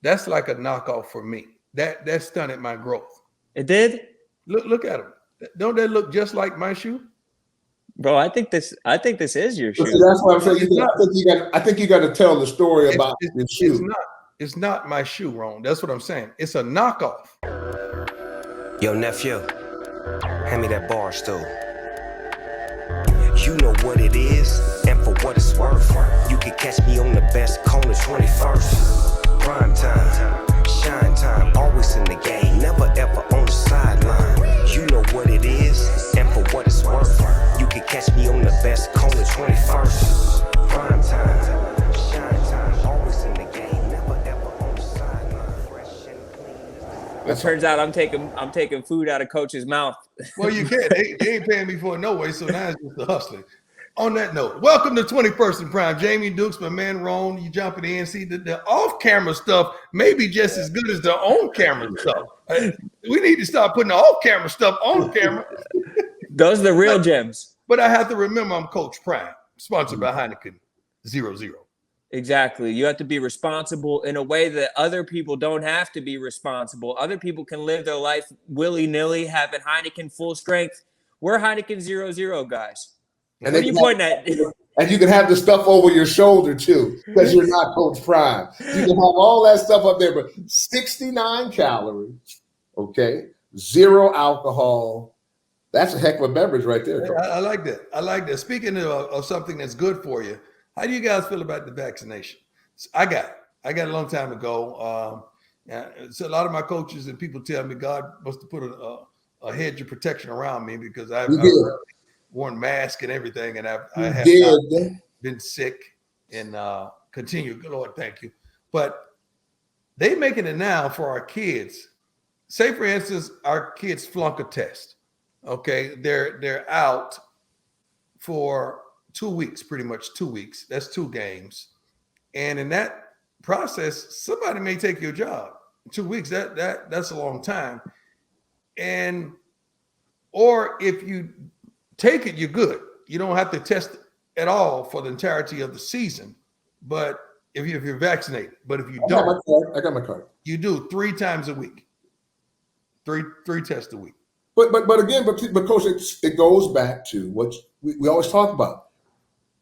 That's like a knockoff for me. That stunted my growth. It did? Look at them. Don't they look just like my shoe? Bro, I think this is your shoe. See, that's what I'm saying. I think you got to tell the story about your shoe. It's not my shoe, Ron. That's what I'm saying. It's a knockoff. Yo, nephew, hand me that bar stool. You know what it is, and for what it's worth. You can catch me on the best corner 21st. Prime time, shine time, always in the game, never ever on the sideline. You know what it is, and for what it's worth. You can catch me on the best corner 21st. Prime time, shine time, always in the game, never ever on the sideline. Fresh and clean. It turns out I'm taking food out of Coach's mouth. Well, you can't. They ain't paying me for it no way, so now it's just the hustling. On that note, welcome to 21st and Prime. Jamie Dukes, my man Rone, you jumping in. See, the off-camera stuff may be just as good as the on-camera stuff. We need to start putting the off-camera stuff on camera. Those are the real gems. But I have to remember I'm Coach Prime, sponsored by Heineken 00. Exactly. You have to be responsible in a way that other people don't have to be responsible. Other people can live their life willy-nilly, having Heineken full strength. We're Heineken 00, guys. And what are you pointing at? And you can have the stuff over your shoulder too, because you're not Coach Prime. You can have all that stuff up there, but 69 calories, okay, 0 alcohol. That's a heck of a beverage right there. I like that. I like that. Speaking of something that's good for you, how do you guys feel about the vaccination? I got it a long time ago. So a lot of my coaches and people tell me God must have put a hedge of protection around me because I've worn masks and everything, and I have not been sick and continue. Good Lord, thank you. But they making it now for our kids. Say, for instance, our kids flunk a test. Okay, they're out for 2 weeks, pretty much 2 weeks. That's 2 games, and in that process, somebody may take your job. 2 weeks, that's a long time, and or if you take it, you're good. You don't have to test at all for the entirety of the season. But if you're vaccinated, but if you don't, I got my card. You do 3 times a week, three tests a week. But Coach, it goes back to what we always talk about.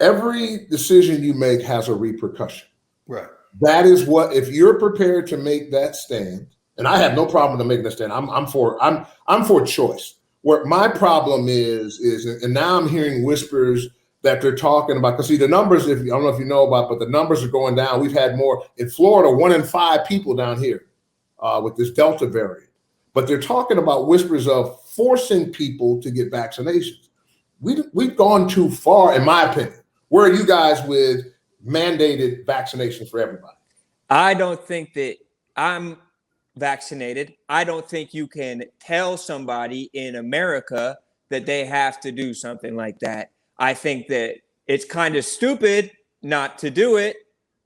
Every decision you make has a repercussion. Right. That is what, if you're prepared to make that stand, and I have no problem with making that stand. I'm for choice. Where my problem is, and now I'm hearing whispers that they're talking about, because see the numbers, I don't know if you know about, but the numbers are going down. We've had more in Florida, 1 in 5 people down here with this Delta variant. But they're talking about whispers of forcing people to get vaccinations. We've gone too far, in my opinion. Where are you guys with mandated vaccinations for everybody? I don't think that I'm vaccinated. I don't think you can tell somebody in America that they have to do something like that. I think that it's kind of stupid not to do it,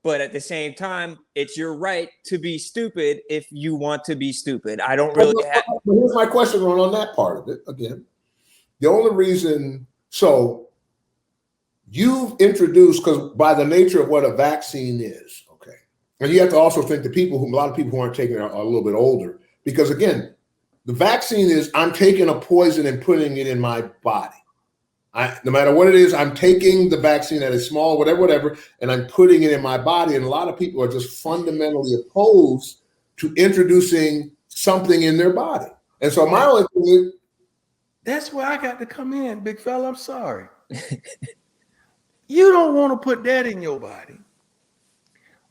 but at the same time, it's your right to be stupid if you want to be stupid. I don't really have. Here's my question on that part of it. Again, the only reason, so you've introduced, because by the nature of what a vaccine is, okay, and you have to also think a lot of people who aren't taking it are a little bit older, because again, the vaccine is I'm taking a poison and putting it in my body. No matter what it is, I'm taking the vaccine that is small, whatever, and I'm putting it in my body. And a lot of people are just fundamentally opposed to introducing something in their body. And so my only thing is, that's where I got to come in, big fella. I'm sorry. You don't want to put that in your body,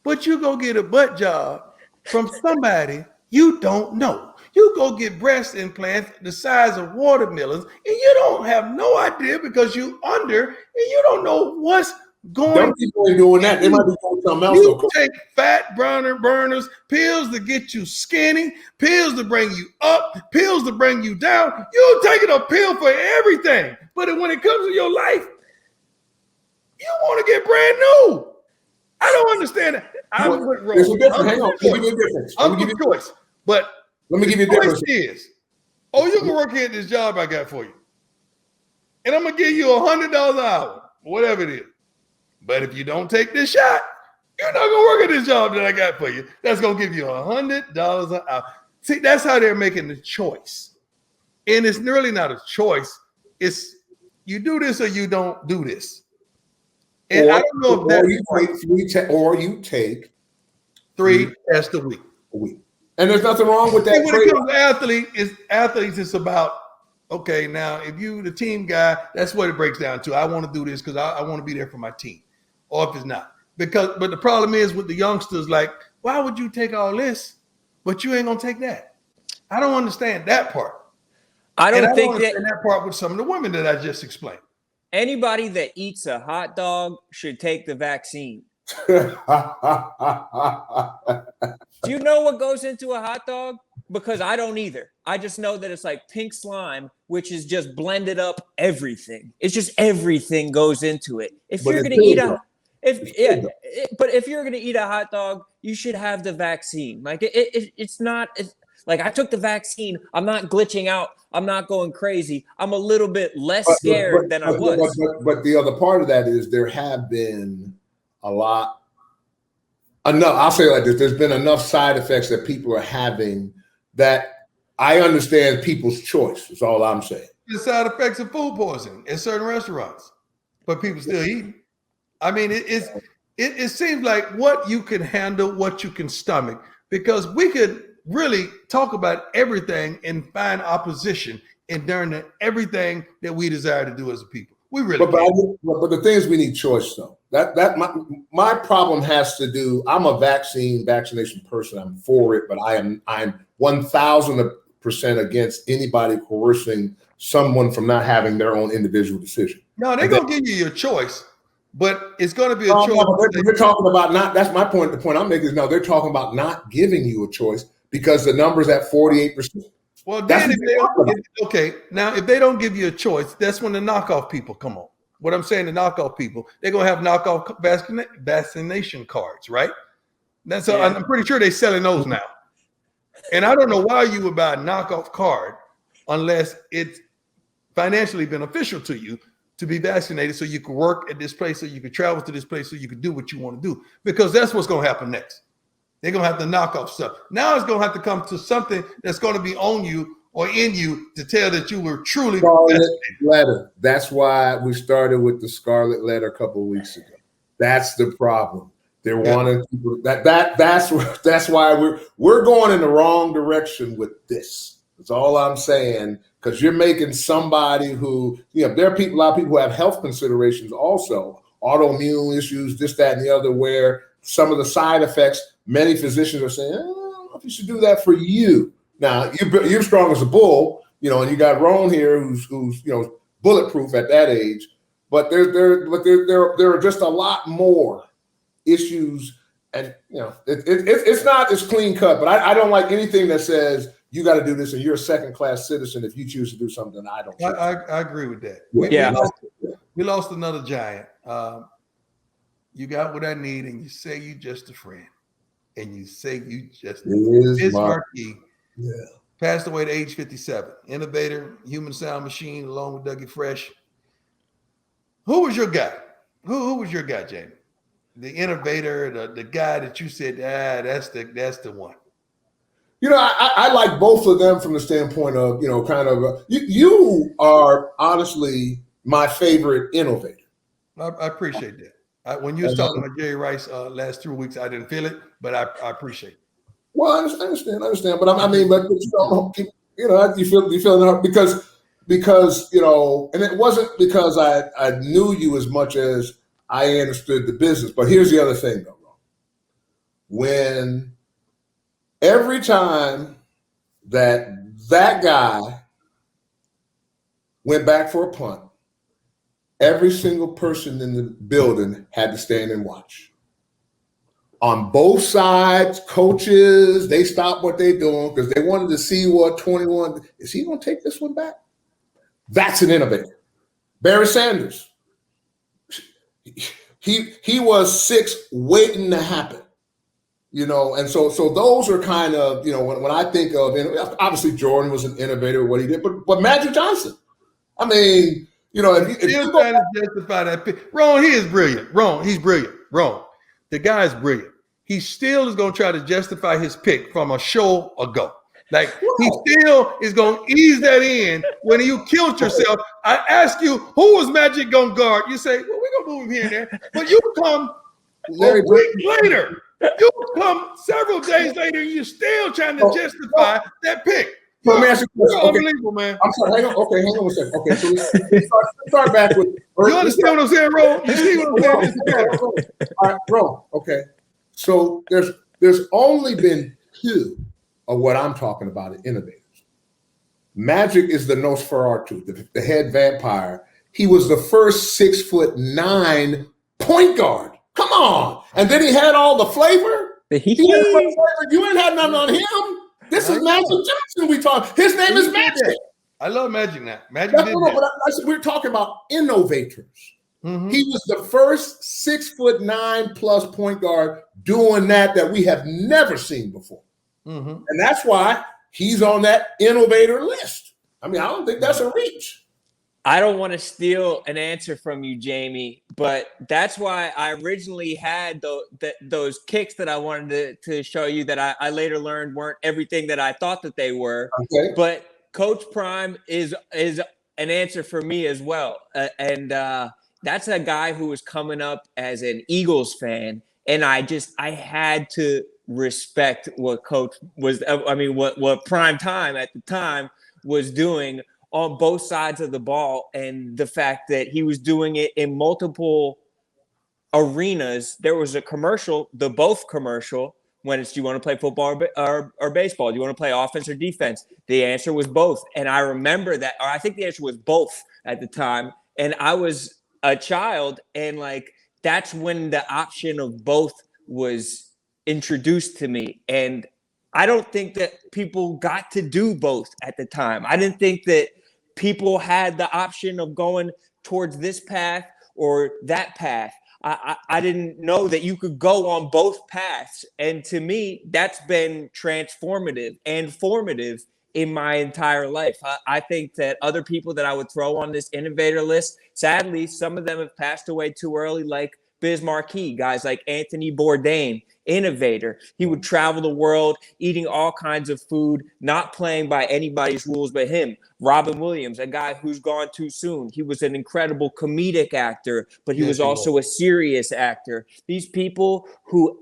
but you go get a butt job from somebody you don't know. You go get breast implants the size of watermelons, and you don't have no idea because you under, and you don't know what's going on. People ain't doing that. They might be doing something else. You take fat burners, pills to get you skinny, pills to bring you up, pills to bring you down. You're taking a pill for everything. But when it comes to your life, you want to get brand new. I don't understand that. I'm with Rone. There's a difference. Hang on. Let me give you a difference. I'm with choice. But let me give you a difference. You can work here at this job I got for you. And I'm going to give you $100 an hour, whatever it is. But if you don't take this shot, You're not gonna work at this job that I got for you. That's gonna give you $100 an hour. See, that's how they're making the choice. And it's really not a choice. It's you do this or you don't do this. And I don't know if you take 3 tests a week. And there's nothing wrong with that. And when it comes to athletes, it's about, okay, now if you the team guy, that's what it breaks down to. I want to do this because I want to be there for my team. Or if it's not. But the problem is with the youngsters, like, why would you take all this, but you ain't gonna take that? I don't understand that part. I don't think that part with some of the women that I just explained. Anybody that eats a hot dog should take the vaccine. Do you know what goes into a hot dog? Because I don't either. I just know that it's like pink slime, which is just blended up everything. It's just everything goes into it. If you're gonna eat a hot dog, you should have the vaccine. Like it's like I took the vaccine. I'm not glitching out. I'm not going crazy. I'm a little bit less scared than I was. But the other part of that is there have been enough. I'll say it like this: there's been enough side effects that people are having that I understand people's choice. Is all I'm saying. The side effects of food poisoning in certain restaurants, but people still eat. I mean, it seems like what you can handle, what you can stomach, because we could really talk about everything and find opposition in during everything that we desire to do as a people. We really but the thing is, we need choice, though. That my problem has to do. I'm a vaccination person. I'm for it, but I'm 1,000% against anybody coercing someone from not having their own individual decision. No, they're gonna give you your choice, but it's gonna be a choice. No, they're talking about not. That's my point. The point I'm making is no. They're talking about not giving you a choice because the number's at 48%. Well, then if they don't give you a choice, that's when the knockoff people come on. What I'm saying, the knockoff people, they're gonna have knockoff vaccination cards, right? I'm pretty sure they're selling those now. And I don't know why you would buy a knockoff card unless it's financially beneficial to you to be vaccinated, so you could work at this place, so you could travel to this place, so you could do what you want to do. Because that's what's gonna happen next. They're gonna have to knock off stuff. Now it's gonna have to come to something that's gonna be on you or in you to tell that you were truly Scarlet letter. That's why we started with the scarlet letter a couple of weeks ago. That's the problem. They're wanting people that's why we're going in the wrong direction with this. That's all I'm saying. Because you're making somebody who, there are a lot of people who have health considerations also, autoimmune issues, this, that, and the other, where some of the side effects, many physicians are saying, I don't know if you should do that for you. Now, you're strong as a bull, and you got Rone here who's bulletproof at that age. But there are just a lot more issues, and it's not as clean cut. But I don't like anything that says you got to do this and you're a second-class citizen if you choose to do something I don't. I agree with that. We lost another giant. You got what I need, and you say you just a friend, and you say you just Biz Markie. Yeah. Passed away at age 57. Innovator, human sound machine, along with Dougie Fresh. Who was your guy? Who was your guy, Jamie? The innovator, the guy that you said, that's the one. I like both of them from the standpoint of, you are honestly my favorite innovator. I appreciate that. When you was talking about Jerry Rice last 3 weeks, I didn't feel it, but I appreciate it. Well, I understand, but you feel it because and it wasn't because I knew you as much as I understood the business. But here's the other thing, though, when every time that guy went back for a punt, every single person in the building had to stand and watch. On both sides, coaches, they stopped what they're doing because they wanted to see what 21, is he going to take this one back? That's an innovator. Barry Sanders, he was 6 waiting to happen, and so those are kind of, when I think of, obviously Jordan was an innovator with what he did, but Magic Johnson, I mean, if you trying to justify that. Ron, he is brilliant. Ron, he's brilliant. Ron. The guy's brilliant. He still is going to try to justify his pick from a show ago. Like, he still is going to ease that in when you killed yourself. I ask you, who was Magic going to guard? You say, well, we're going to move him here and there. But you come a week later. You come several days later, and you're still trying to justify that pick. So let me ask you a question. Unbelievable, man. I'm sorry. Hang on a second. Okay, so let's start back with. You understand what I'm saying, Ron? You see what I'm saying? All right, Ron. Okay, so there's only been 2 of what I'm talking about in innovators. Magic is the Nosferatu, the head vampire. He was the first 6'9" point guard. Come on, and then he had all the flavor. He had flavor. You ain't had nothing on him. This is Magic Johnson we talk. His name is Magic. I love Magic now. Magic did that. But I said we're talking about innovators. Mm-hmm. He was the first 6'9" plus point guard doing that we have never seen before. Mm-hmm. And that's why he's on that innovator list. I mean, I don't think that's a reach. I don't want to steal an answer from you, Jamie, but that's why I originally had those kicks that I wanted to show you that I later learned weren't everything that I thought that they were. Okay. But Coach Prime is an answer for me as well. And that's a guy who was coming up as an Eagles fan. And I had to respect what Coach was, what Prime Time at the time was doing on both sides of the ball, and the fact that he was doing it in multiple arenas. There was a commercial, the both commercial, when it's, do you want to play football or baseball? Do you want to play offense or defense? The answer was both. And I remember that, or I think the answer was both at the time. And I was a child, and like, that's when the option of both was introduced to me. And I don't think that people got to do both at the time. I didn't think that people had the option of going towards this path or that path. I didn't know that you could go on both paths. And to me, that's been transformative and formative in my entire life. I think that other people that I would throw on this innovator list, sadly, some of them have passed away too early, like Biz Markie, guys like Anthony Bourdain, innovator. He would travel the world eating all kinds of food, not playing by anybody's rules but him. Robin Williams, a guy who's gone too soon. He was an incredible comedic actor, but he was also a serious actor. These people who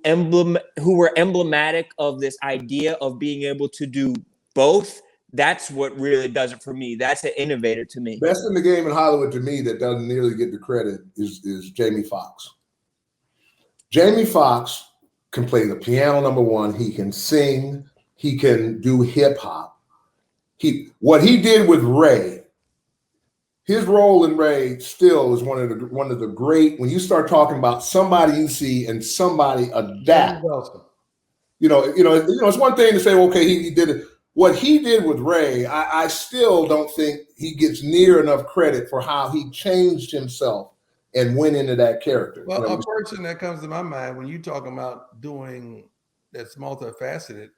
were emblematic of this idea of being able to do both, that's what really does it for me. That's an innovator to me. Best in the game in Hollywood to me that doesn't nearly get the credit is Jamie Foxx. Jamie Foxx can play the piano, number one. He can sing. He can do hip hop. What he did with Ray, his role in Ray still is one of the great. When you start talking about somebody you see and somebody adapt, it's one thing to say, okay, he did it. What he did with Ray, I still don't think he gets near enough credit for how he changed himself and went into that character. Well, a person that comes to my mind when you're talking about doing that's multifaceted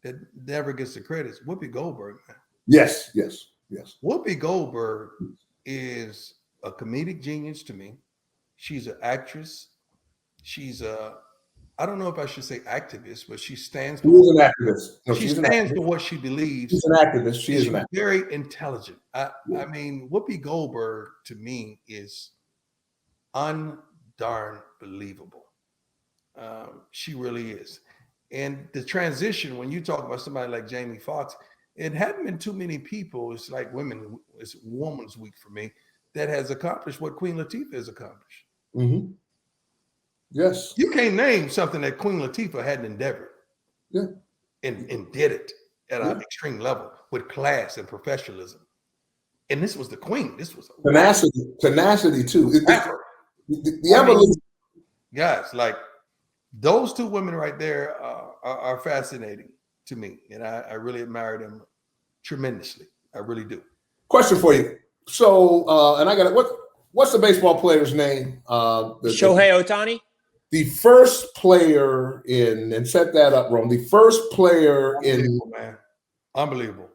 that never gets the credit is Whoopi Goldberg, man. Yes. Whoopi Goldberg is a comedic genius to me. She's an actress. She's I don't know if I should say activist, but she stands for an activist. No, she stands for what she believes. She's an activist. She's an activist. Very intelligent. I mean, Whoopi Goldberg to me is undarn believable. She really is. And the transition, when you talk about somebody like Jamie Foxx, it hadn't been too many people. It's like it's Woman's Week for me that has accomplished what Queen Latifah has accomplished. Mm-hmm. Yes. You can't name something that Queen Latifah hadn't endeavored. Yeah. And did it at an extreme level with class and professionalism. And this was the queen. This was tenacity too. The evolution. Guys, like those two women right there are fascinating to me. And I really admire them tremendously. I really do. Question for you. So, and I got it. What's the baseball player's name? Shohei Ohtani? The first player and set that up, Rome. The first player man. Unbelievable.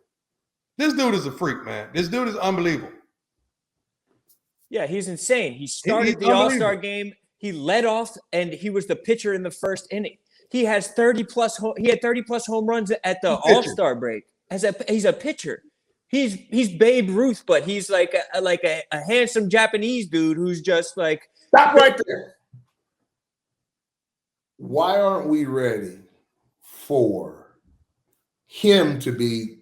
This dude is a freak, man. This dude is unbelievable. Yeah, he's insane. He started the All-Star game He led off, and he was the pitcher in the first inning. He has 30-plus. He had 30-plus home runs at the All-Star break. He's a pitcher. He's Babe Ruth, but he's like a handsome Japanese dude who's just like. Stop right there. Why aren't we ready for him to be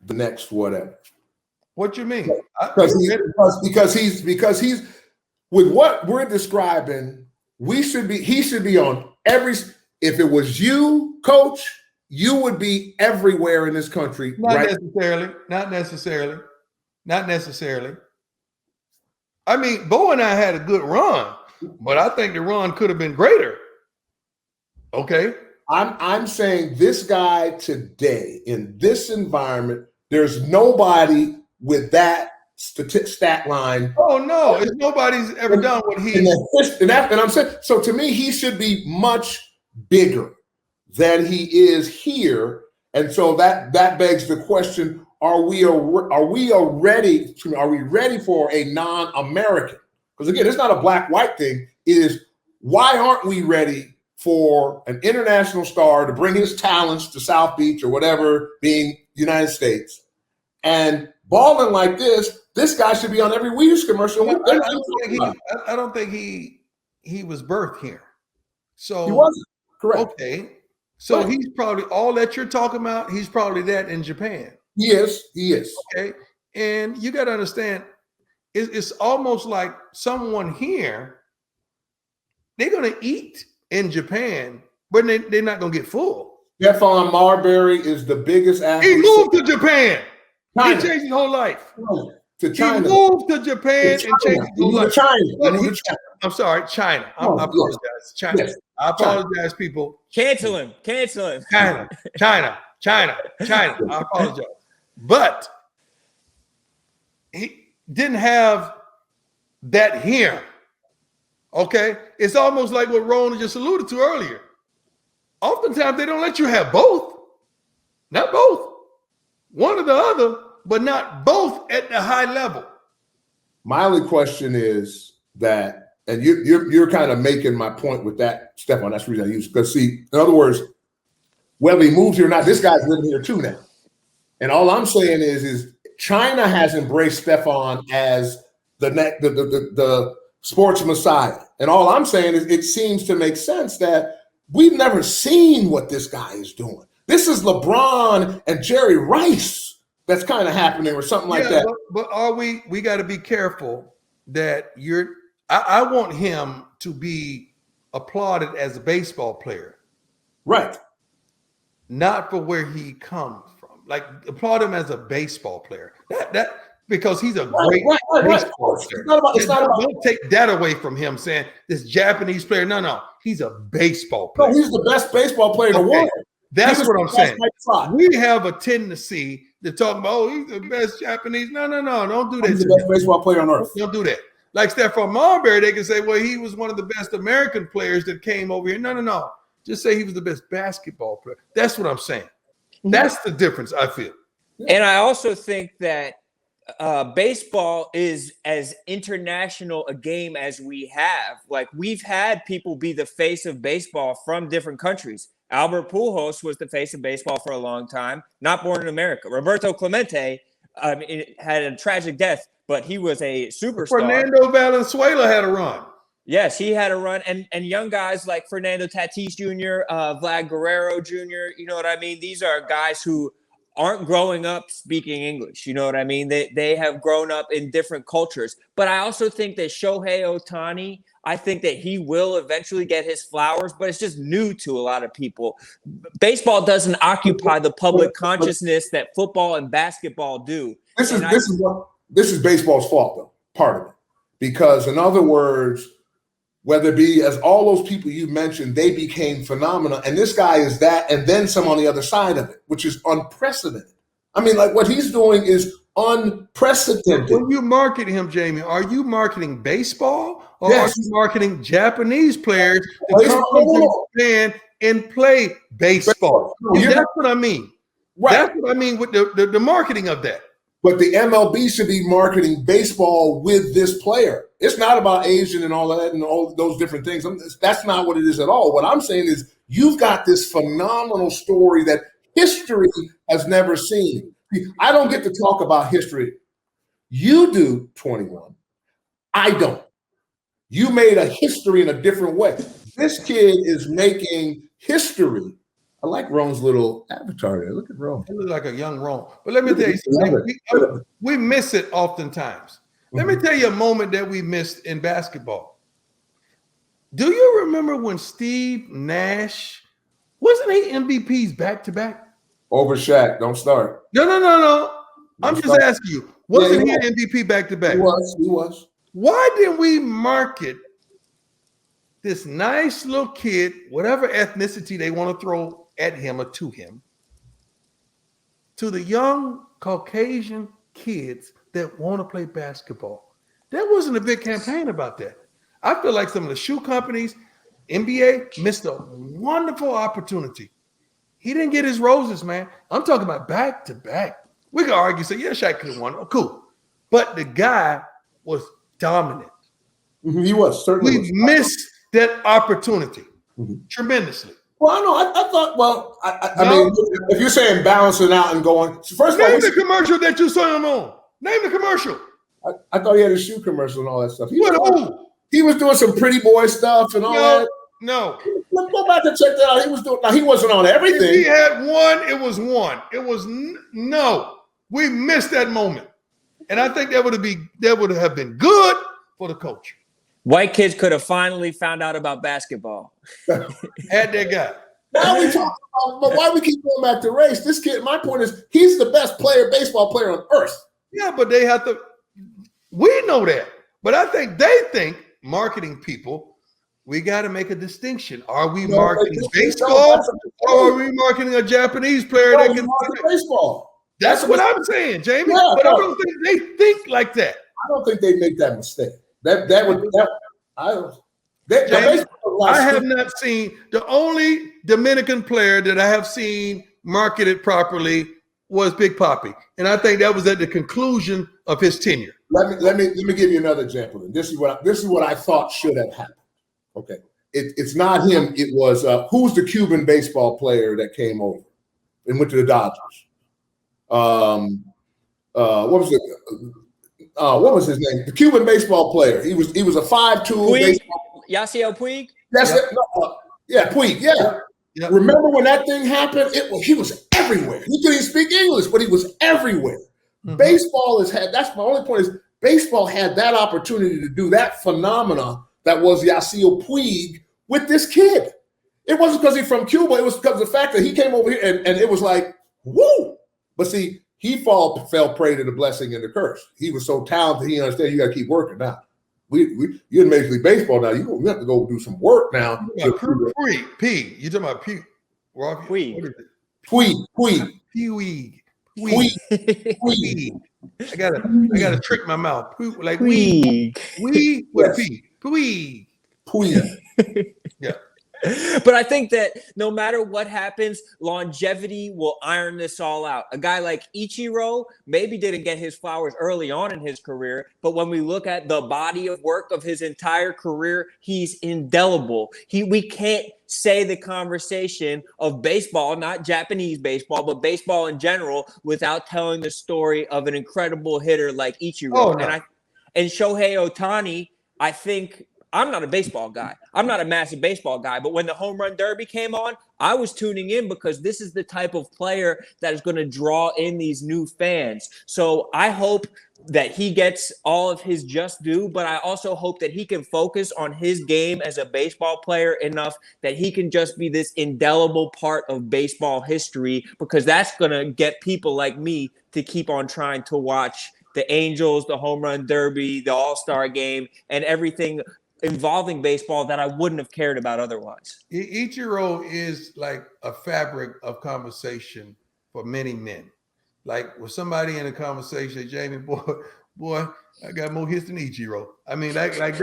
the next whatever? What you mean? Because he's with what we're describing, he should be on every. If it was you, coach, you would be everywhere in this country. Not necessarily. I mean, Bo and I had a good run, but I think the run could have been greater. Okay. I'm saying this guy today in this environment, there's nobody with that stat line. Oh no, it's nobody's ever done what he. And I'm saying, so to me, he should be much bigger than he is here, and so that begs the question: Are we ready for a non-American? Because again, it's not a black-white thing. It is why aren't we ready for an international star to bring his talents to South Beach or whatever, being United States, and balling like this? This guy should be on every Wheaties commercial. I don't think he was birthed here. So he wasn't. Correct. Okay. So he's probably all that you're talking about. He's probably that in Japan. He is. Okay. And you got to understand, it's almost like someone here, they're going to eat in Japan, but they're not going to get full. Stephon Marbury is the biggest athlete. He moved to Japan. China. He changed his whole life. To China. He moved to Japan and changed his whole life. China. I'm sorry, China. I apologize. China. Yes. I apologize, people. Cancel him. China. I apologize. But he didn't have that here. Okay? It's almost like what Rone just alluded to earlier. Oftentimes, they don't let you have both. Not both. One or the other, but not both at the high level. My only question is that, and you're kind of making my point with that, Stephon. That's the reason I use it. Because see, in other words, whether he moves here or not, this guy's living here too now. And all I'm saying is China has embraced Stephon as the sports messiah. And all I'm saying is it seems to make sense that we've never seen what this guy is doing. This is LeBron and Jerry Rice that's kind of happening or something like that. But are we got to be careful that I want him to be applauded as a baseball player. Right. Not for where he comes from. Like applaud him as a baseball player. That because he's a great baseball player. Don't take that away from him saying this Japanese player. No. He's a baseball player. No, he's the best baseball player in the world. That's what I'm saying. We have a tendency to talk about, he's the best Japanese. No. Don't do that. He's the best baseball player on earth. Don't do that. Like Stephon Marbury, they can say, well, he was one of the best American players that came over here. No. Just say he was the best basketball player. That's what I'm saying. That's the difference, I feel. And I also think that baseball is as international a game as we have. Like we've had people be the face of baseball from different countries. Albert Pujols was the face of baseball for a long time, not born in America. Roberto Clemente had a tragic death, but he was a superstar. Fernando Valenzuela had a run. Yes, he had a run. And young guys like Fernando Tatis Jr., Vlad Guerrero Jr., you know what I mean? These are guys who aren't growing up speaking English. You know what I mean? They have grown up in different cultures. But I also think that Shohei Ohtani, I think that he will eventually get his flowers, but it's just new to a lot of people. Baseball doesn't occupy the public consciousness that football and basketball do. This is baseball's fault, though, part of it. Because in other words, whether it be as all those people you mentioned, they became phenomena, and this guy is that, and then some on the other side of it, which is unprecedented. I mean, like what he's doing is unprecedented. When you market him, Jamie, are you marketing baseball or Yes. are you marketing Japanese players to come to Japan and play baseball? Yeah. That's what I mean. Right. That's what I mean with the marketing of that. But the MLB should be marketing baseball with this player. It's not about Asian and all that and all those different things. That's not what it is at all. What I'm saying is you've got this phenomenal story that history has never seen. I don't get to talk about history. You do, 21. I don't. You made a history in a different way. This kid is making history. I like Rone's little avatar there. Look at Rone. He looks like a young Rone. But let me tell you something. We miss it oftentimes. Let me tell you a moment that we missed in basketball. Do you remember when Steve Nash, wasn't he MVPs back-to-back? Over Shaq, don't start. No. I'm just asking you, wasn't he an MVP back-to-back? He was. Why didn't we market this nice little kid, whatever ethnicity they want to throw at him or to him, to the young Caucasian kids that want to play basketball? There wasn't a big campaign about that. I feel like some of the shoe companies, NBA, missed a wonderful opportunity. He didn't get his roses, man. I'm talking about back-to-back. We can argue, say, yeah, Shaq could have won. Oh, cool. But the guy was dominant. He was, certainly. We missed that opportunity tremendously. Well, I know. I thought, well, I mean, if you're saying balancing out and going, first of all, name the commercial that you saw him on. Name the commercial. I thought he had a shoe commercial and all that stuff. He was doing some pretty boy stuff and all that. No. Let's go back and check that out. He was doing. Now he wasn't on everything. If he had one, it was one. It was no. We missed that moment, and I think that would have been good for the culture. White kids could have finally found out about basketball. Had that guy. Now we talk about, but why we keep going back to race? This kid, my point is, he's the best baseball player on earth. Yeah, but they have to. We know that, but I think they think marketing people. We got to make a distinction. Are we marketing baseball, or are we marketing a Japanese player that can market baseball? That's what I'm saying, Jamie. Yeah, but I don't think they think like that. I don't think they make that mistake. I have not seen the only Dominican player that I have seen marketed properly was Big Papi, and I think that was at the conclusion of his tenure. Let me give you another example. And this is what I thought should have happened. Okay, it's not him. It was who's the Cuban baseball player that came over and went to the Dodgers? What was it? What was his name? The Cuban baseball player. He was a 5'2" baseball. Yasiel Puig? That's it. Puig. Yeah. Yep. Remember when that thing happened? He was everywhere. He couldn't even speak English, but he was everywhere. Mm-hmm. Baseball that's my only point is baseball had that opportunity to do that phenomena that was Yasiel Puig with this kid. It wasn't because he's from Cuba. It was because of the fact that he came over here and it was like, woo. But see, he fell prey to the blessing and the curse. He was so talented, he understands you got to keep working now. You're in Major League Baseball now. You have to go do some work now. You talking about P? Puig. I gotta trick my mouth. Like Puig with a P. Puig. Yeah. But I think that no matter what happens, longevity will iron this all out. A guy like Ichiro maybe didn't get his flowers early on in his career, but when we look at the body of work of his entire career, he's indelible. We can't say the conversation of baseball, not Japanese baseball, but baseball in general, without telling the story of an incredible hitter like Ichiro. Oh, no. And Shohei Ohtani, I think. I'm not a baseball guy. I'm not a massive baseball guy. But when the home run derby came on, I was tuning in because this is the type of player that is going to draw in these new fans. So I hope that he gets all of his just due, but I also hope that he can focus on his game as a baseball player enough that he can just be this indelible part of baseball history, because that's going to get people like me to keep on trying to watch the Angels, the home run derby, the All-Star game, and everything involving baseball that I wouldn't have cared about otherwise. Ichiro is like a fabric of conversation for many men. Like with somebody in a conversation, Jamie, boy, I got more hits than Ichiro. I mean, that's like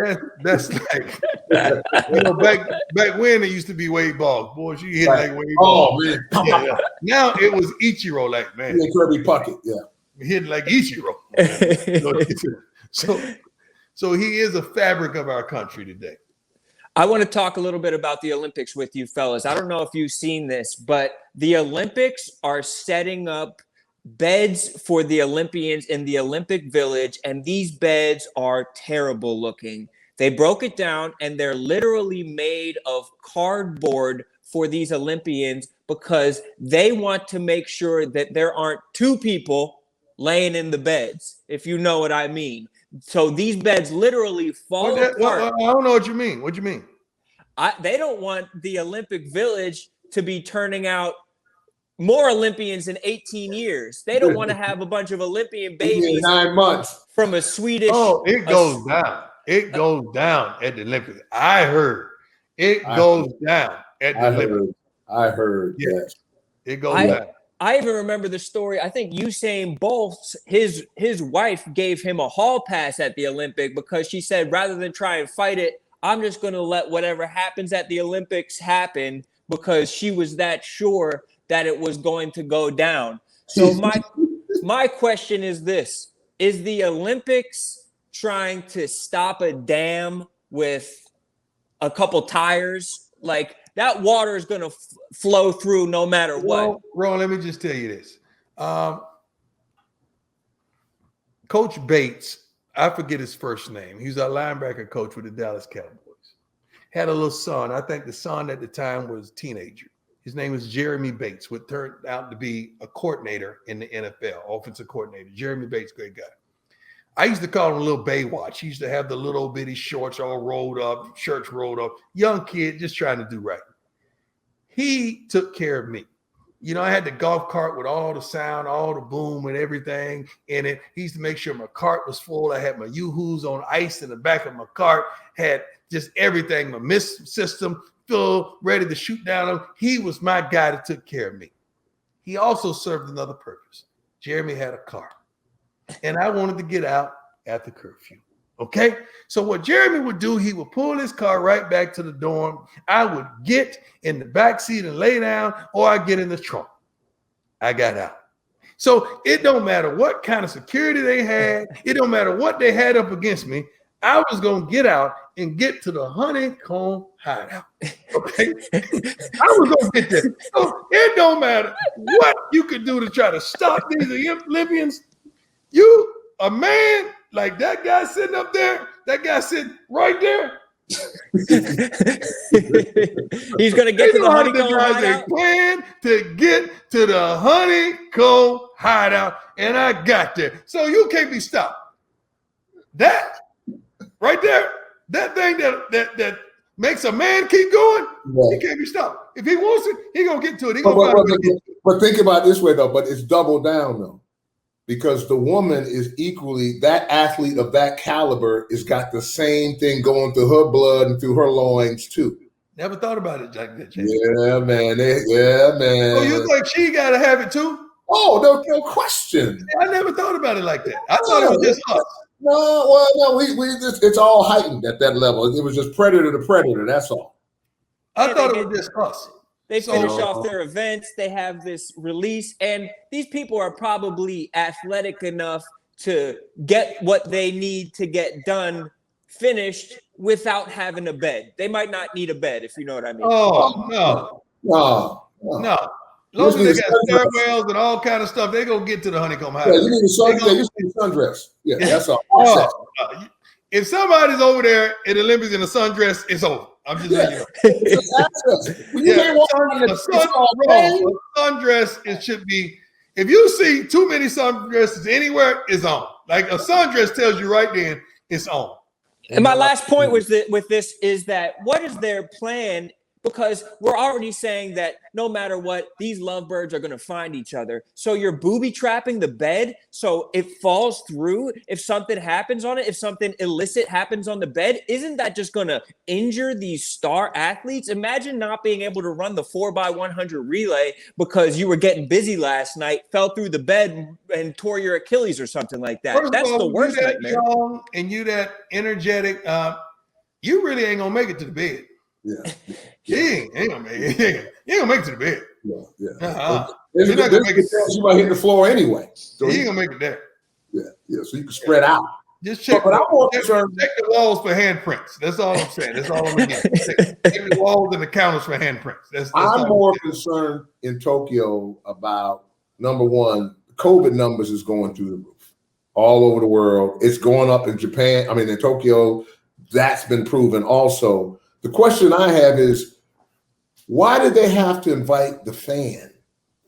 back when it used to be Wade Boggs. Boy, she hit like Wade Boggs. Man. Yeah. Now it was Ichiro, like man. Yeah, Kirby Puckett, yeah. Hit like Ichiro. So he is a fabric of our country today. I want to talk a little bit about the Olympics with you fellas. I don't know if you've seen this, but the Olympics are setting up beds for the Olympians in the Olympic Village, and these beds are terrible looking. They broke it down, and they're literally made of cardboard for these Olympians because they want to make sure that there aren't two people laying in the beds, if you know what I mean. So these beds literally fall apart. I don't know what you mean. What do you mean? They don't want the Olympic Village to be turning out more Olympians in 18 years. They don't want to have a bunch of Olympian babies 9 months from a Swedish. Oh, it goes down. It goes down at the Olympics. I heard it goes down at the Olympics. I heard. Yes. It goes down. I even remember the story. I think Usain Bolt, his wife gave him a hall pass at the Olympic because she said, rather than try and fight it, I'm just going to let whatever happens at the Olympics happen, because she was that sure that it was going to go down. So my question is this: is the Olympics trying to stop a dam with a couple tires? Like, that water is going to flow through no matter what. Ron, let me just tell you this. Coach Bates, I forget his first name. He was our linebacker coach with the Dallas Cowboys. Had a little son. I think the son at the time was a teenager. His name was Jeremy Bates, what turned out to be a coordinator in the NFL, offensive coordinator. Jeremy Bates, great guy. I used to call him Little Baywatch. He used to have the little bitty shorts all rolled up, shirts rolled up, young kid just trying to do right. He took care of me. You know, I had the golf cart with all the sound, all the boom and everything in it. He used to make sure my cart was full. I had my Yoo-Hoos on ice in the back of my cart, had just everything, my mist system full, ready to shoot down him. He was my guy that took care of me. He also served another purpose. Jeremy had a car, and I wanted to get out after curfew. Okay, so what Jeremy would do, he would pull his car right back to the dorm. I would get in the back seat and lay down, or I get in the trunk. I got out. So it don't matter what kind of security they had. It don't matter what they had up against me. I was going to get out and get to the honeycomb hideout. Okay, I was going to get there. So it don't matter what you could do to try to stop these Olympians. You, a man like that guy sitting up there, that guy sitting right there. He's going to get to the honeycomb hideout. Plan to get to the honeycomb hideout, and I got there. So you can't be stopped. That right there, that thing that makes a man keep going, he can't be stopped. If he wants it, he gonna get to it. But think about it this way though. But it's double down though. Because the woman is equally, that athlete of that caliber has got the same thing going through her blood and through her loins too. Never thought about it like that. Yeah, man. Yeah, man. Oh, you think she got to have it too? Oh, no question. I never thought about it like that. I thought it was just us. No, we just, it's all heightened at that level. It was just predator to predator. That's all. I thought it was just us. They finish off their events. They have this release, and these people are probably athletic enough to get what they need to get done finished without having a bed. They might not need a bed, if you know what I mean. Oh, no. As long as they got stairwells and all kind of stuff, they're going to get to the honeycomb hideout. Yeah, you need a sundress. Yeah, that's all. If somebody's over there in the Olympics in a sundress, it's over. I'm just letting you know. A sundress, it should be. If you see too many sundresses anywhere, it's on. Like a sundress tells you right then, it's on. And my last point was that with this is that what is their plan? Because we're already saying that no matter what, these lovebirds are going to find each other. So you're booby trapping the bed so it falls through. If something happens on it, if something illicit happens on the bed, isn't that just going to injure these star athletes? Imagine not being able to run the 4x100 relay because you were getting busy last night, fell through the bed and tore your Achilles or something like that. That's the worst nightmare. And you that energetic, you really ain't going to make it to the bed. Yeah. He ain't gonna make it. He ain't gonna make it to the bed. Yeah. You're not gonna make it. You might hit the floor anyway. So he ain't gonna make it there. Yeah. So you can spread out. Just check, But I'm more check concerned. the walls for handprints. That's all I'm saying. That's all I'm gonna get. Check the walls and the counters for handprints. That's I'm all more concerned in Tokyo about, number one, COVID numbers is going through the roof all over the world. It's going up in Japan. I mean, in Tokyo, that's been proven also. The question I have is, why did they have to invite the fan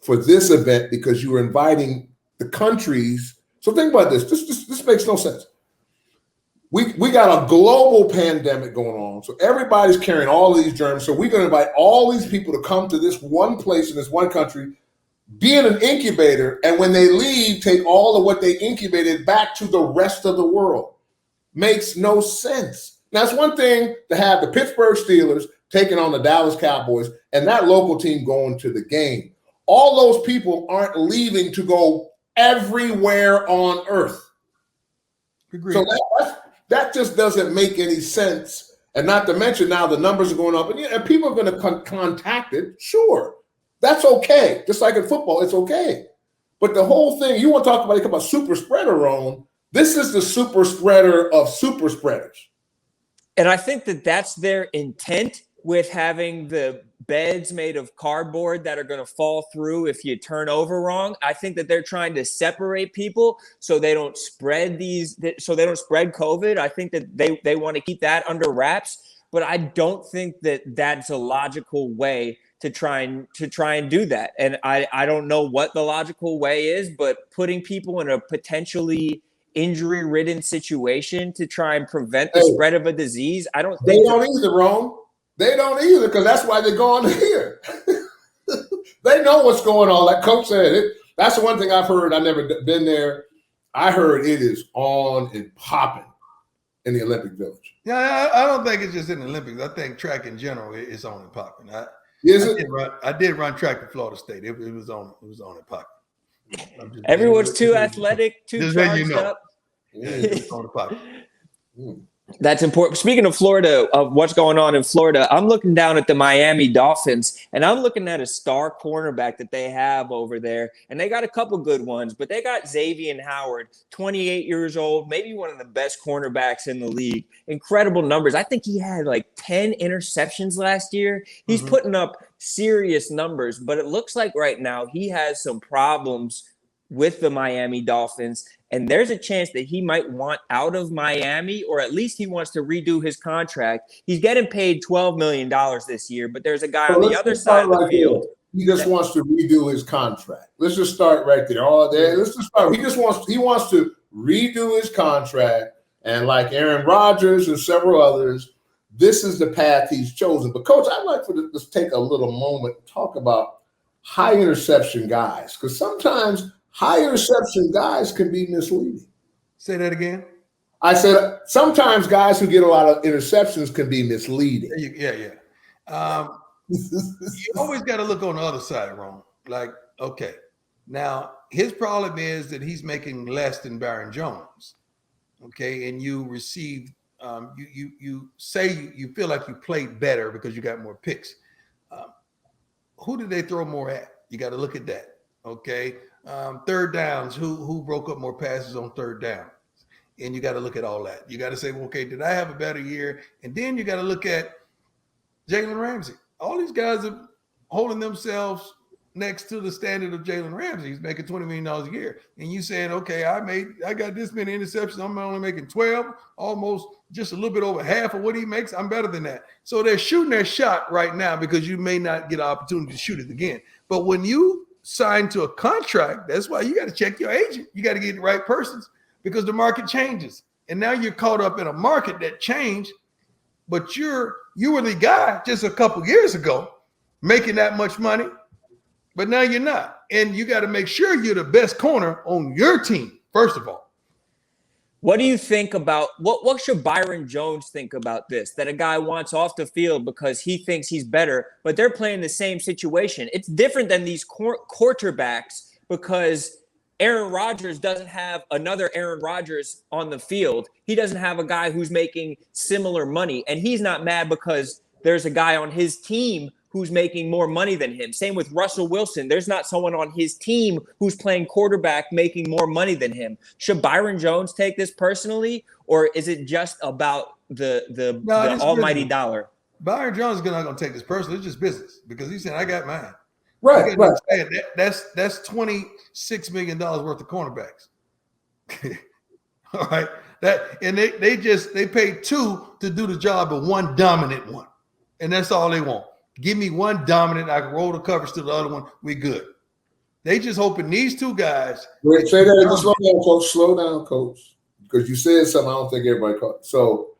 for this event? Because you were inviting the countries. So think about this. This makes no sense. We got a global pandemic going on. So everybody's carrying all of these germs. So we're going to invite all these people to come to this one place in this one country, be in an incubator, and when they leave, take all of what they incubated back to the rest of the world. Makes no sense. Now, it's one thing to have the Pittsburgh Steelers taking on the Dallas Cowboys and that local team going to the game. All those people aren't leaving to go everywhere on earth. Agreed. So that just doesn't make any sense. And not to mention now the numbers are going up, and people are going to contact it. Sure, that's okay. Just like in football, it's okay. But the whole thing, you want to talk about super spreader, Rone. This is the super spreader of super spreaders. And I think that that's their intent with having the beds made of cardboard that are going to fall through if you turn over wrong. I think that they're trying to separate people so they don't spread COVID. I think that they want to keep that under wraps, but I don't think that that's a logical way to try and do that. And I don't know what the logical way is, but putting people in a potentially injury-ridden situation to try and prevent the spread of a disease, I don't think they don't either, Rome. They don't either, because that's why they're going here. They know what's going on. Like Coach said, that's the one thing I've heard. I've never been there. I heard it is on and popping in the Olympic Village. Yeah, I don't think it's just in the Olympics. I think track in general is on and popping. I did run track at Florida State. It was on and popping. Everyone's too athletic, too charged up. Yeah, it's on and popping. That's important. Speaking of Florida, of what's going on in Florida, I'm looking down at the Miami Dolphins, and I'm looking at a star cornerback that they have over there, and they got a couple good ones, but they got Xavier Howard, 28 years old, maybe one of the best cornerbacks in the league. Incredible numbers. I think he had like 10 interceptions last year. He's putting up serious numbers, but it looks like right now he has some problems with the Miami Dolphins, and there's a chance that he might want out of Miami, or at least he wants to redo his contract. He's getting paid $12 million this year, but there's a guy on the other side of the field. He just wants to redo his contract. Let's just start right there. Let's just start. He wants to redo his contract, and like Aaron Rodgers and several others, this is the path he's chosen. But Coach, I'd like for us to take a little moment and talk about high interception guys, because sometimes high interception guys can be misleading. Say that again. I said sometimes guys who get a lot of interceptions can be misleading. Yeah. You always got to look on the other side, Ron. Like, okay, now his problem is that he's making less than Baron Jones. Okay, and you receive, you say you feel like you played better because you got more picks. Who did they throw more at? You got to look at that. Okay. Third downs, who broke up more passes on third down? And you got to look at all that. You got to say, well, okay, did I have a better year? And then you got to look at Jalen Ramsey. All these guys are holding themselves next to the standard of Jalen Ramsey. He's making $20 million a year. And you saying, okay, I got this many interceptions. I'm only making 12, almost just a little bit over half of what he makes. I'm better than that. So they're shooting their shot right now because you may not get an opportunity to shoot it again. But when you sign to a contract, that's why you got to check your agent. You got to get the right persons because the market changes. And now you're caught up in a market that changed, but you were the guy just a couple years ago making that much money, but now you're not. And you got to make sure you're the best corner on your team, first of all. What do you think about what should Byron Jones think about this? That a guy wants off the field because he thinks he's better, but they're playing the same situation. It's different than these quarterbacks because Aaron Rodgers doesn't have another Aaron Rodgers on the field. He doesn't have a guy who's making similar money, and he's not mad because there's a guy on his team who's making more money than him. Same with Russell Wilson. There's not someone on his team who's playing quarterback making more money than him. Should Byron Jones take this personally, or is it just about the almighty business. dollar? Byron Jones is not going to take this personally. It's just business because he's saying, I got mine. Right. That's $26 million worth of cornerbacks. All right. They paid two to do the job of one dominant one. And that's all they want. Give me one dominant. I can roll the coverage to the other one. We good. They just hoping these two guys. Wait, say that again. Slow down, coach. Slow down, coach. Because you said something I don't think everybody caught. So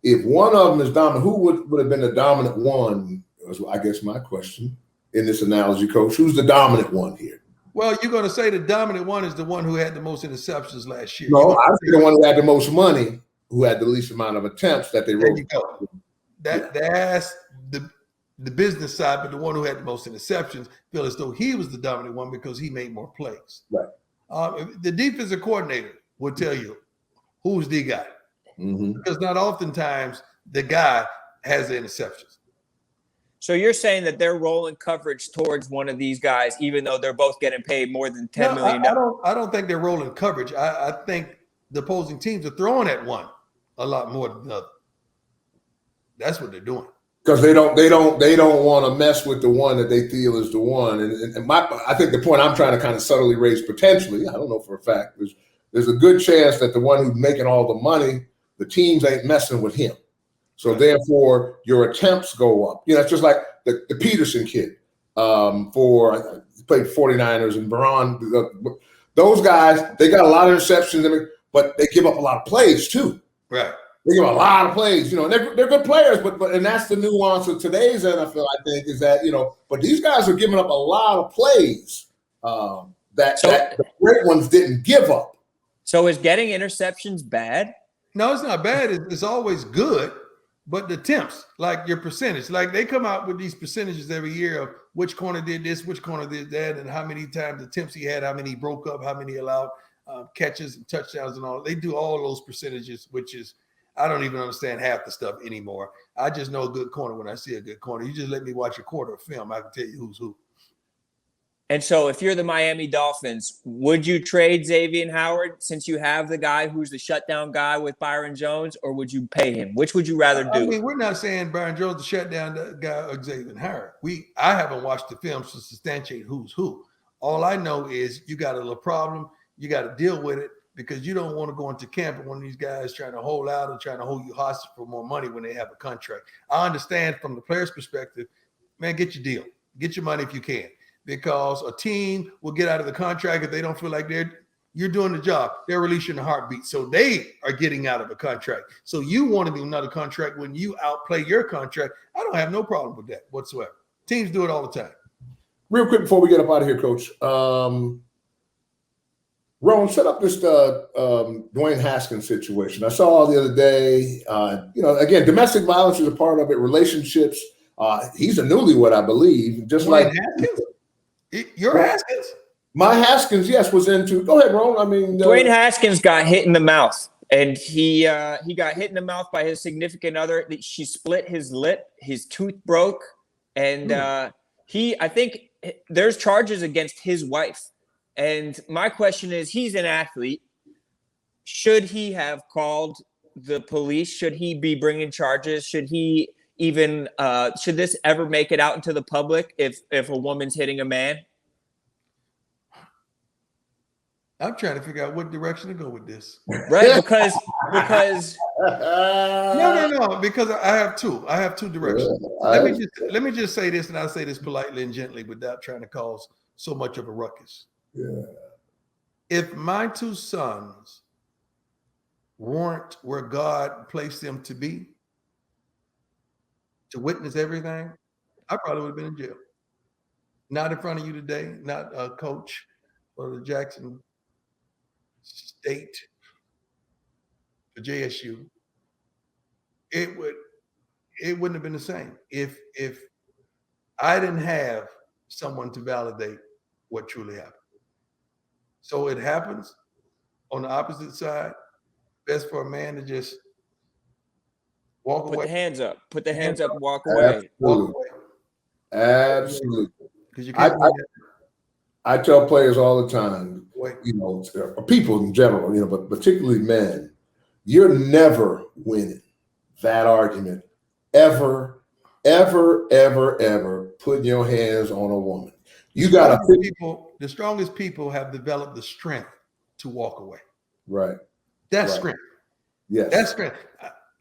if one of them is dominant, who would have been the dominant one? Was, I guess, my question in this analogy, coach. Who's the dominant one here? Well, you're going to say the dominant one is the one who had the most interceptions last year. No, I think the one who had the most money, who had the least amount of attempts that they wrote. There you go. That's the business side, but the one who had the most interceptions feel as though he was the dominant one because he made more plays. Right. The defensive coordinator will tell you who's the guy. Mm-hmm. Because not oftentimes the guy has the interceptions. So you're saying that they're rolling coverage towards one of these guys, even though they're both getting paid more than $10 million? I don't think they're rolling coverage. I think the opposing teams are throwing at one a lot more than the other. That's what they're doing. Because they don't want to mess with the one that they feel is the one. And I think the point I'm trying to kind of subtly raise potentially, I don't know for a fact, is there's a good chance that the one who's making all the money, the teams ain't messing with him. So therefore, your attempts go up. You know, it's just like the Peterson kid he played 49ers and Baron. Those guys, they got a lot of interceptions, but they give up a lot of plays too. Right. They give a lot of plays, you know, and they're good players, but and that's the nuance of today's NFL, I think, is that, you know, but these guys are giving up a lot of plays that the great ones didn't give up. So is getting interceptions bad? No, it's not bad. It's always good, but the attempts, like your percentage, like they come out with these percentages every year of which corner did this, which corner did that, and how many times attempts he had, how many he broke up, how many allowed catches and touchdowns and all. They do all those percentages, which is, I don't even understand half the stuff anymore. I just know a good corner when I see a good corner. You just let me watch a quarter of film, I can tell you who's who. And so if you're the Miami Dolphins, would you trade Xavier Howard since you have the guy who's the shutdown guy with Byron Jones, or would you pay him? Which would you rather do? I mean, we're not saying Byron Jones the shutdown guy or Xavier Howard. I haven't watched the film to substantiate who's who. All I know is you got a little problem. You got to deal with it, because you don't want to go into camp and one of these guys trying to hold out and trying to hold you hostage for more money when they have a contract. I understand from the player's perspective, man, get your deal. Get your money if you can, because a team will get out of the contract if they don't feel like you're doing the job. They'll release you in a heartbeat. So they are getting out of a contract. So you want to do another contract when you outplay your contract. I don't have no problem with that whatsoever. Teams do it all the time. Real quick before we get up out of here, Coach. Rone, set up this Dwayne Haskins situation. I saw the other day, you know, again, domestic violence is a part of it, relationships. He's a newlywed, I believe. Just Dwayne like Haskins? Your Haskins? My Haskins, yes, was into. Go ahead, Rone. I mean, Dwayne Haskins got hit in the mouth, and he got hit in the mouth by his significant other. She split his lip, his tooth broke, and I think there's charges against his wife. And my question is, he's an athlete. Should he have called the police? Should he be bringing charges? Should he even should this ever make it out into the public if a woman's hitting a man? I'm trying to figure out what direction to go with this. Right, because no, because I have two directions. Let me just say this, and I'll say this politely and gently without trying to cause so much of a ruckus. Yeah. If my two sons weren't where God placed them to be, to witness everything, I probably would have been in jail. Not in front of you today, not a coach or the Jackson State, the JSU. It wouldn't have been the same if I didn't have someone to validate what truly happened. So it happens on the opposite side. Best for a man to just walk away. Put the hands up, walk away. Walk away. Absolutely. Because you can't. I tell players all the time, Wait. you know, people in general, you know, but particularly men, you're never winning that argument ever, ever, ever, ever putting your hands on a woman. You got to. The strongest people have developed the strength to walk away. Right. That's right. strength. Yes. That's strength.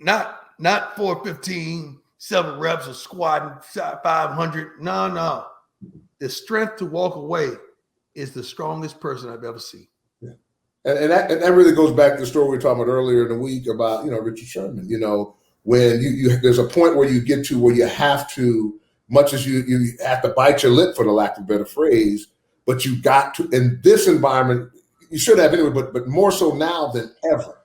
Not 415, 7 reps of squatting 500. No. The strength to walk away is the strongest person I've ever seen. Yeah. And that really goes back to the story we were talking about earlier in the week about, you know, Richard Sherman. You know, when you there's a point where you get to where you have to, much as you have to bite your lip, for the lack of a better phrase, but you got to, in this environment, you should have anyway, but more so now than ever.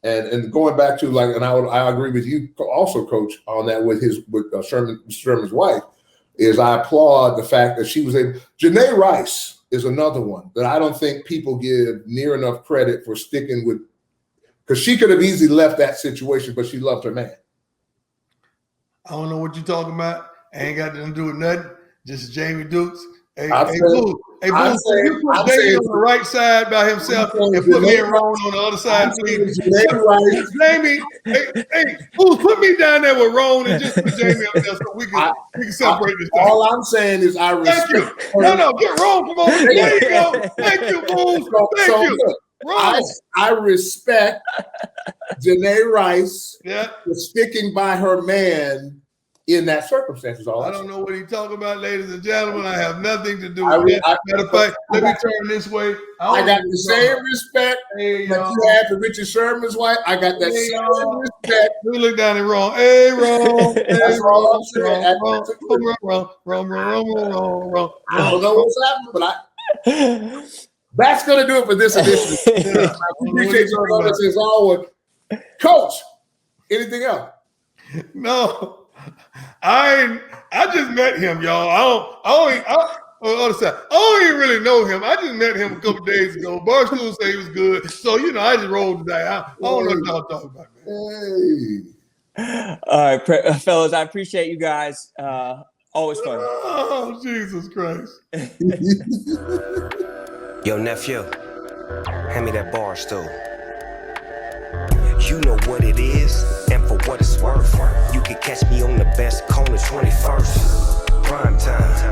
And going back to, like, and I agree with you also, Coach, on that with Sherman's wife, is I applaud the fact that she was able. Janae Rice is another one that I don't think people give near enough credit for sticking with, because she could have easily left that situation, but she loved her man. I don't know what you're talking about. I ain't got nothing to do with nothing. Just Jamie Dukes. Hey, I'm Boo, saying- you put Jamie on the right side by himself and put me and Rone on the other side, please. Jamie, hey, Boo, put me down there with Rone and just put Jamie up there so we can separate this thing. All I'm saying is I respect. Thank you. No, get Rone. Come on. There you go. Thank you, Boo. Thank you. Look, I respect Janae Rice for sticking by her man in that circumstance. I don't know what he's talking about, ladies and gentlemen. I have nothing to do with that. Matter of fact, let me turn this way. I got the same respect that you have for Richard Sherman's wife. I got that same respect. We look down at Ron. Hey, Ron. That's all I'm saying. Ron. I don't know what's happening, but that's going to do it for this edition. I appreciate your brothers as always. Coach, anything else? No. I just met him, y'all. I don't even really know him. I just met him a couple days ago. Barstool said he was good, so I just rolled the dice. I don't know what y'all talking about, man. Hey. All right, fellas, I appreciate you guys. Always fun. Oh, Jesus Christ. Yo, nephew, hand me that bar stool. You know what it is, and for what it's worth, you can catch me on the best corner 21st. Prime time.